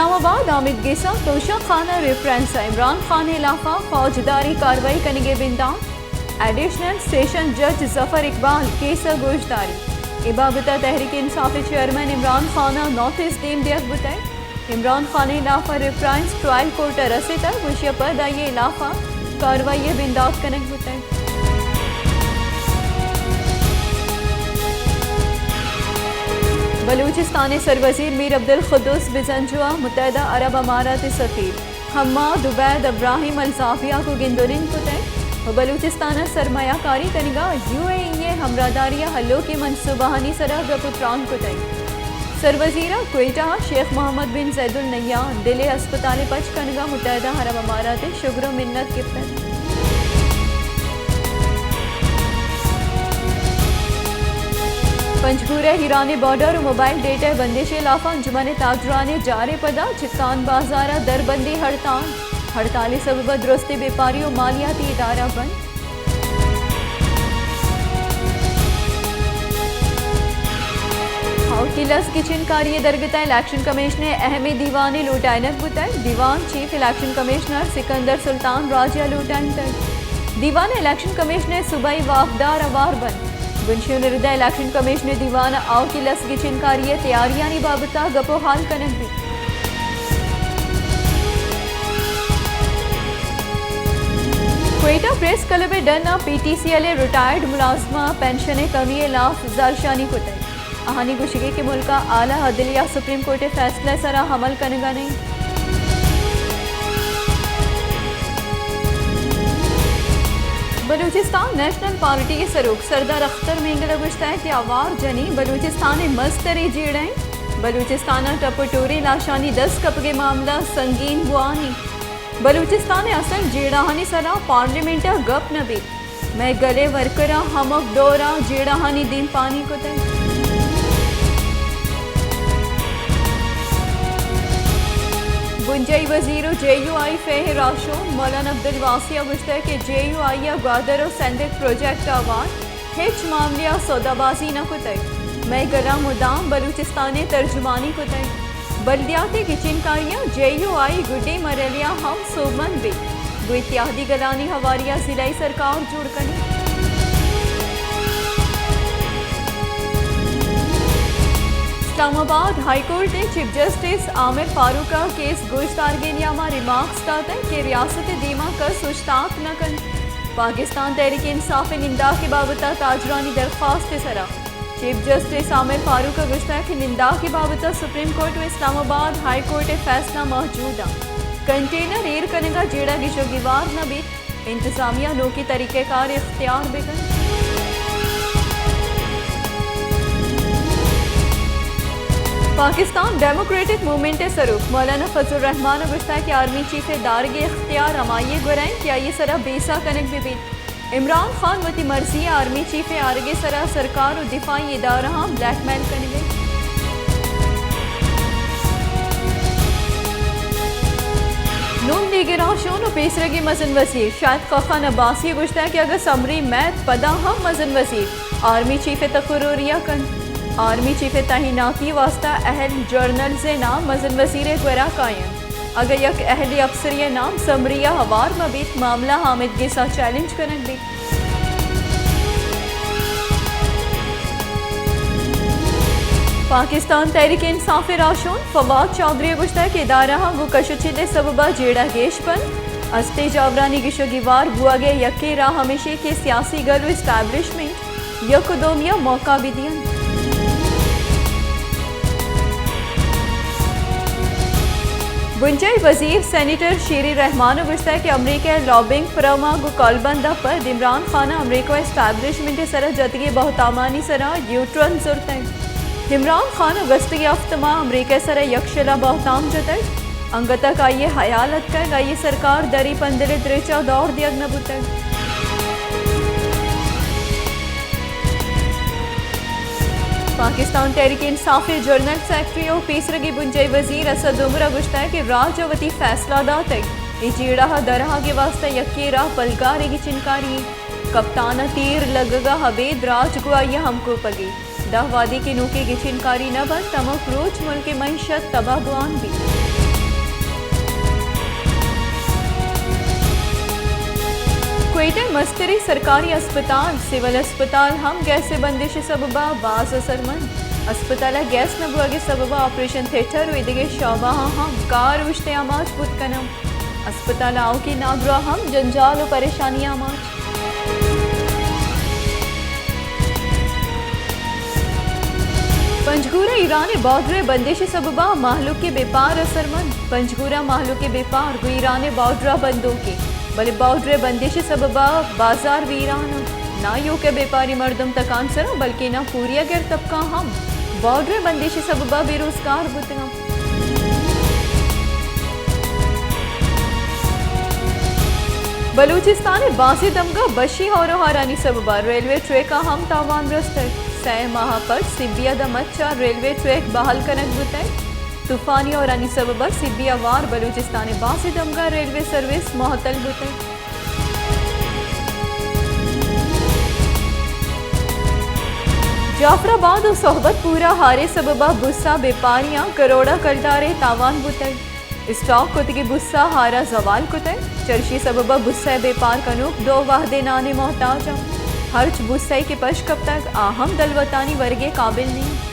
इस्लामाबाद आमिद गेसा तोशा खाना रेफरेंस इमरान खान इलाफा फौजदारी कार्रवाई करेंगे बिंदा एडिशनल सेशन जज जफर इकबाल केस गोशदारी इबाबता तहरीक इंसाफ चेयरमैन इमरान खाना नोटिस दीम दिया बताए इमरान खान इलाफा रेफरेंस ट्रायल कोर्ट रसे तक विषय पर दाइए इलाफा कार्रवाई बिंदात कनेक्ट बताए बलूचिस्तान सरवजीर मीर अब्दुल खुद्दूस बिजंजुआ मुत्तहदा अरब अमारात सफ़ीर हम्माद उबैद इब्राहिम अल-ज़ाफ़िया को गिंदोलिन को तय बलूचिस्तान सरमायाकारी कनिगा UAE हमरादारिया हल्लों की मनसूबाहानी सरह गपुत्रान को तय सरवजीरा क्वेटा शेख मोहम्मद बिन जैदुल नय्यान दिले अस्पताल पच कनिगा मुत्तहदा अरब अमारात शुक्र मिन्नत गिफ्त पंचगूरा हिरानी बॉर्डर मोबाइल डेटा बंदिश लाफा अंजुमन ताजराने जारे पदा चित्तान बाजारा दरबंदी हड़ताली सबब दुरुस्ती व्यापारियों मालियाती इदारा बंद किलस किचन कार्य दरगता इलेक्शन कमिश्नर अहमद दीवानी लूटाइनक बुताई दीवान chief election commissioner Sikandar Sultan राजिया लूटाइन तक दीवान इलेक्शन कमिश्नर सुबई वाफदार अवार बंद बुनशुनरदा इलेक्शन कमिश्नर दीवान आओ की लस गिचन कार्य तैयारियां बाबता गपो हाल कनक भी क्वेटा प्रेस क्लब डना PTCL रिटायर्ड मुलाजमा पेंशन कमी लाफ जारशानी को तय अहानी गुशगे के मुल्का आला अदलिया सुप्रीम कोर्ट फैसला सरा हमल कनेगा नहीं बलूचिस्तान नेशनल पार्टी के सरूख सरदार अख्तर मेंगला गुश्ता है कि आवार जनी बलूचिस्तान मस्तरी जीड़ें बलूचिस्तान टपटोरी लाशानी 10 कप के मामला संगीन बुआनी बलूचिस्तान असल जेड़ाहानी सरा पार्लियामेंट गप नबी मैं गले वर्करा हमक डोरा जेड़ाहानी दिन पानी को तय बुंजई वजीर JUI फेह राशो मौलाना अब्दुल वासिया गुश्ता के JUI या ग्वादर और सेंदिक प्रोजेक्ट आवार हिच मामलिया सौदाबाजी न को तय मैं गला मुदाम बलूचिस्तान तर्जुमानी को तय बल्दियाती किचन कारियाँ JUI गुड्डी मरलिया हम सोमन बे दो इत्यादि गलानी हवारिया जिलाई सरकार जुड़ कनी इस्लामाबाद हाईकोर्ट ने चीफ जस्टिस आमिर फारूक का केस गोश्तारगेनियामा रिमार्क्स दाते कि रियासत दीमा कर सुश्ताक न कन पाकिस्तान तहरीक इंसाफ निंदा के बाबता ताजरानी दरख्वास्त सरा चीफ जस्टिस आमिर फारूक का गुश्ता कि निंदा के बाबता सुप्रीम कोर्ट में इस्लामाबाद हाई कोर्ट फैसला मौजूद कंटेनर एयर कनेगा जेड़ा गिशोगीवार न भी इंतजामिया नो की तरीक़ेकार इख्तियार बेगन पाकिस्तान डेमोक्रेटिक मूवमेंट सरूफ मौलाना फजल रहमान गुश्ता की आर्मी चीफ दारगे इख्तियार अमाइए गुराएं क्या ये सरा बेसा कनेक्ट भी इमरान खान वती मर्जी आर्मी चीफ आरगे सरा सरकार और दिफाई इदारा ब्लैकमेल करेंगे नून लीगर शोन और पेसरगी मजन वजीर शायद खान अब्बासी गुश्ता कि अगर समरी मैथ पदा हम मजन वजीर आर्मी चीफ तकरूरिया कन आर्मी चीफ तैनाती वास्ता अहल जर्नल से नाम मजन वजीर गुरा कायम अगर यक अहली अफसरिया नाम समरिया हवार मबीत मामला हामिद गेसा चैलेंज करन भी पाकिस्तान तहरीक इंसाफ राशोन फवाद चौधरी गुश्ता के इदारा वो कशुचिले सबबा जेड़ा गेश पर अस्ते जावरानी गिशोगीवार बुआ गे यके राह हमेशे के सियासी गल इस्टेब्लिशमेंट यकदोमिया मौका भी दिया बुंजई वजीर सेनेटर शीरी रहमान गुश्ता कि अमरीका लॉबिंग फरमा गु कॉलबंदा पर इमरान खान अमरीका इस्टेब्लिशमेंट सरह जतगी बहुतामानी सरह यूट्रन जुरत इमरान खान अगस्त के अफ्तमा अमरीका सरह यक्षला बहुताम जतय अंगतक आइए हयालत कर आइए सरकार दरी पंदले द्रेचा दौर दिया नबुत पाकिस्तान तहरीक इंसाफ जनरल सेक्रेटरी और पीसरगी बुंजई वजीर असद उमर गुश्ता है कि राजवती फैसला दात इजीड़ा दरहा के वास्ते यकीरा पलगारी की चिनकारी कप्ताना तीर लगगा हबेद राज गुआइया हमको पगी दहवादी की नूके की चिनकारी न बन तमक रोज मुल्क की मैशत तबाह गुआन भी क्वेटे मस्तरी सरकारी अस्पताल सिविल अस्पताल हम गैस बंदिश सबबा बाज असरमंद अस्पताल गैस नबुआगे सबबा ऑपरेशन थिएटर इदिगे शोबा हम कार उश्ते आमाज पुतकनम अस्पताल आओ की नागरा हम जंजाल और परेशानी आमाज पंजगुरा ईरान बॉर्डर बंदिश सबबा माहलू के बेपार असरमंद पंजगुरा माहलू के बेपार गो ईरान बॉर्डर बंदो के भले बॉर्डर बंदिश सबबा बाजार वीरान ना यो के बेपारी मर्दम तकान सरा बल्कि ना पूरी अगर तबका हम बॉर्डर बंदिश सबबा बेरोजगार बुतना बलूचिस्तान बासी दमगा बशी और हारानी सबबा रेलवे ट्रैक हम तावान रस्ते 6 माह पर सिबिया दमच्चा रेलवे ट्रैक बहाल कनक बुतै तूफानी और आनी सबबा सिबिया वार बलूचिस्तान बासी दमगा रेलवे सर्विस मोहतल बुतै जाफराबाद और सोहबतपुरा हारे सबबा बुस्सा बेपारियां करोड़ा करदारे तावान बुतै स्टॉक कुतगी बुस्सा हारा जवाल कुतै चर्ची सबबा बुस्सा बेपार कनुक 2 वाहदे नाने मोहताज हर्च बुस्सई के पश कब तक आहम दलवतानी वर्गे काबिल नहीं।